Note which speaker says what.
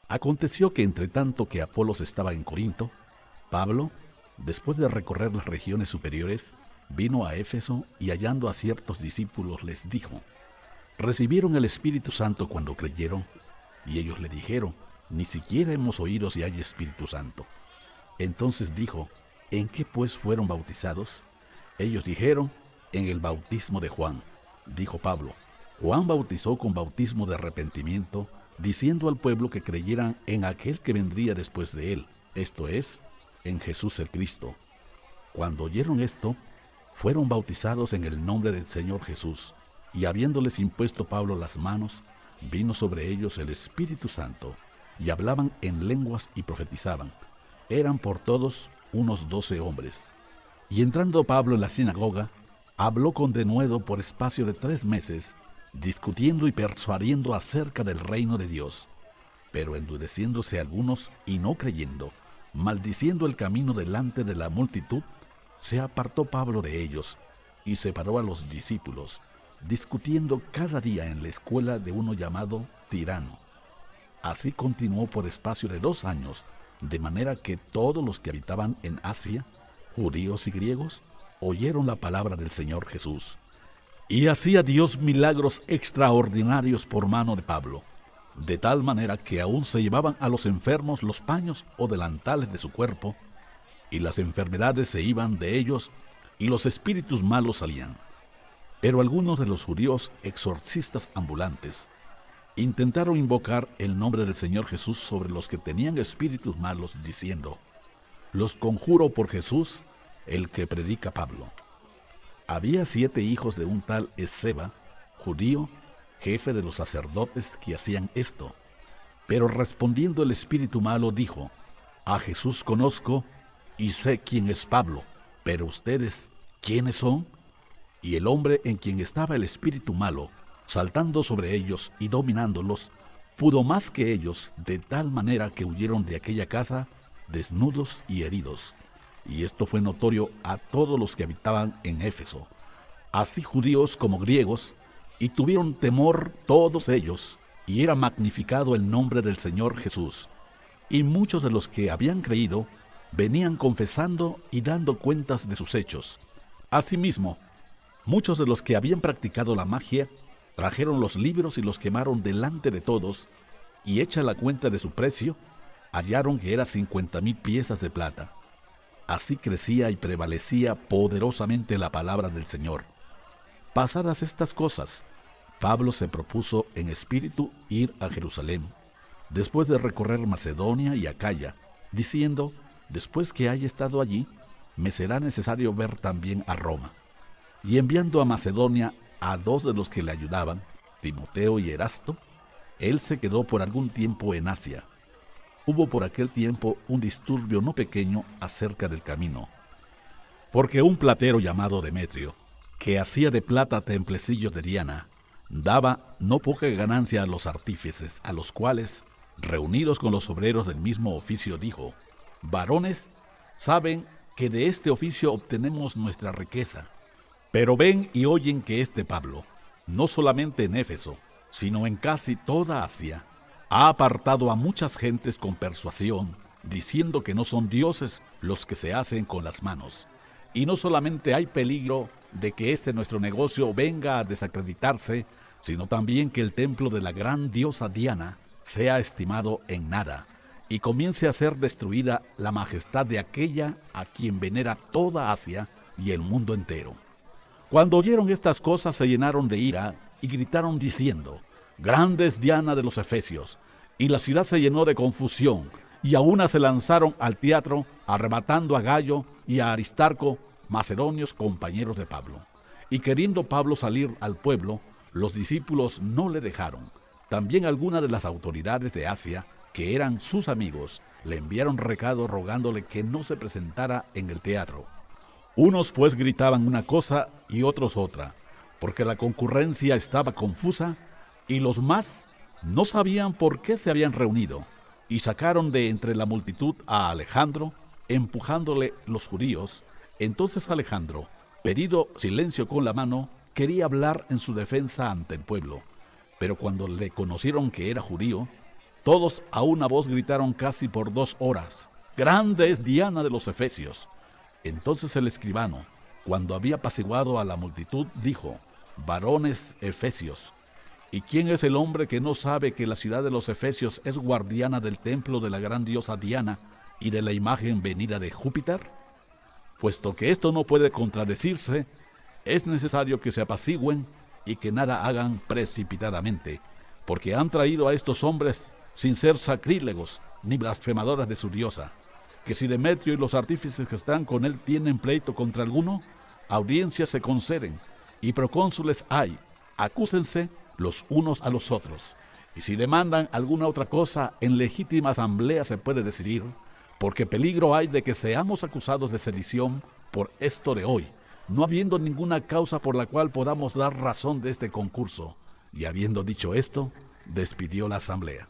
Speaker 1: Aconteció que entre tanto que Apolos estaba en Corinto, Pablo, después de recorrer las regiones superiores, vino a Éfeso y hallando a ciertos discípulos les dijo: ¿recibieron el Espíritu Santo cuando creyeron? Y ellos le dijeron: ni siquiera hemos oído si hay Espíritu Santo. Entonces dijo: ¿en qué pues fueron bautizados? Ellos dijeron: en el bautismo de Juan. Dijo Pablo: Juan bautizó con bautismo de arrepentimiento, diciendo al pueblo que creyeran en aquel que vendría después de él, esto es, en Jesús el Cristo. Cuando oyeron esto, fueron bautizados en el nombre del Señor Jesús, y habiéndoles impuesto Pablo las manos, vino sobre ellos el Espíritu Santo, y hablaban en lenguas y profetizaban. Eran por todos unos 12 hombres. Y entrando Pablo en la sinagoga, habló con denuedo por espacio de 3 meses, discutiendo y persuadiendo acerca del reino de Dios. Pero endureciéndose algunos y no creyendo, maldiciendo el camino delante de la multitud, se apartó Pablo de ellos y separó a los discípulos, discutiendo cada día en la escuela de uno llamado Tirano. Así continuó por espacio de 2 años, de manera que todos los que habitaban en Asia, judíos y griegos, oyeron la palabra del Señor Jesús. Y hacía Dios milagros extraordinarios por mano de Pablo, de tal manera que aún se llevaban a los enfermos los paños o delantales de su cuerpo, y las enfermedades se iban de ellos, y los espíritus malos salían. Pero algunos de los judíos exorcistas ambulantes intentaron invocar el nombre del Señor Jesús sobre los que tenían espíritus malos, diciendo: los conjuro por Jesús, el que predica Pablo. Había 7 hijos de un tal Esceva, judío, jefe de los sacerdotes, que hacían esto. Pero respondiendo el espíritu malo dijo: a Jesús conozco y sé quién es Pablo, pero ustedes, ¿quiénes son? Y el hombre en quien estaba el espíritu malo, saltando sobre ellos y dominándolos, pudo más que ellos, de tal manera que huyeron de aquella casa desnudos y heridos. Y esto fue notorio a todos los que habitaban en Éfeso, así judíos como griegos, y tuvieron temor todos ellos, y era magnificado el nombre del Señor Jesús. Y muchos de los que habían creído venían confesando y dando cuentas de sus hechos. Asimismo, muchos de los que habían practicado la magia trajeron los libros y los quemaron delante de todos, y hecha la cuenta de su precio, hallaron que era 50,000 piezas de plata. Así crecía y prevalecía poderosamente la palabra del Señor. Pasadas estas cosas, Pablo se propuso en espíritu ir a Jerusalén, después de recorrer Macedonia y Acaya, diciendo: después que haya estado allí, me será necesario ver también a Roma. Y enviando a Macedonia a 2 de los que le ayudaban, Timoteo y Erasto, él se quedó por algún tiempo en Asia. Hubo por aquel tiempo un disturbio no pequeño acerca del camino, porque un platero llamado Demetrio, que hacía de plata templecillos de Diana, daba no poca ganancia a los artífices, a los cuales, reunidos con los obreros del mismo oficio, dijo: varones, saben que de este oficio obtenemos nuestra riqueza, pero ven y oyen que este Pablo, no solamente en Éfeso, sino en casi toda Asia, ha apartado a muchas gentes con persuasión, diciendo que no son dioses los que se hacen con las manos. Y no solamente hay peligro de que este nuestro negocio venga a desacreditarse, sino también que el templo de la gran diosa Diana sea estimado en nada, y comience a ser destruida la majestad de aquella a quien venera toda Asia y el mundo entero. Cuando oyeron estas cosas se llenaron de ira y gritaron diciendo: grande es Diana de los Efesios. Y la ciudad se llenó de confusión, y a una se lanzaron al teatro, arrebatando a Gayo y a Aristarco, macedonios compañeros de Pablo. Y queriendo Pablo salir al pueblo, los discípulos no le dejaron. También algunas de las autoridades de Asia, que eran sus amigos, le enviaron recado rogándole que no se presentara en el teatro. Unos pues gritaban una cosa y otros otra, porque la concurrencia estaba confusa, y los más no sabían por qué se habían reunido, y sacaron de entre la multitud a Alejandro, empujándole los judíos. Entonces Alejandro, pedido silencio con la mano, quería hablar en su defensa ante el pueblo, pero cuando le conocieron que era judío, Todos a una voz gritaron casi por 2 horas: «¡Grande es Diana de los Efesios!». Entonces el escribano, cuando había apaciguado a la multitud, dijo: «Varones efesios, ¿y quién es el hombre que no sabe que la ciudad de los Efesios es guardiana del templo de la gran diosa Diana y de la imagen venida de Júpiter? Puesto que esto no puede contradecirse, es necesario que se apacigüen y que nada hagan precipitadamente, porque han traído a estos hombres sin ser sacrílegos ni blasfemadores de su diosa, que si Demetrio y los artífices que están con él tienen pleito contra alguno, audiencias se conceden y procónsules hay, acúsense los unos a los otros, y si demandan alguna otra cosa, en legítima asamblea se puede decidir, porque peligro hay de que seamos acusados de sedición por esto de hoy, no habiendo ninguna causa por la cual podamos dar razón de este concurso». Y habiendo dicho esto, despidió la asamblea.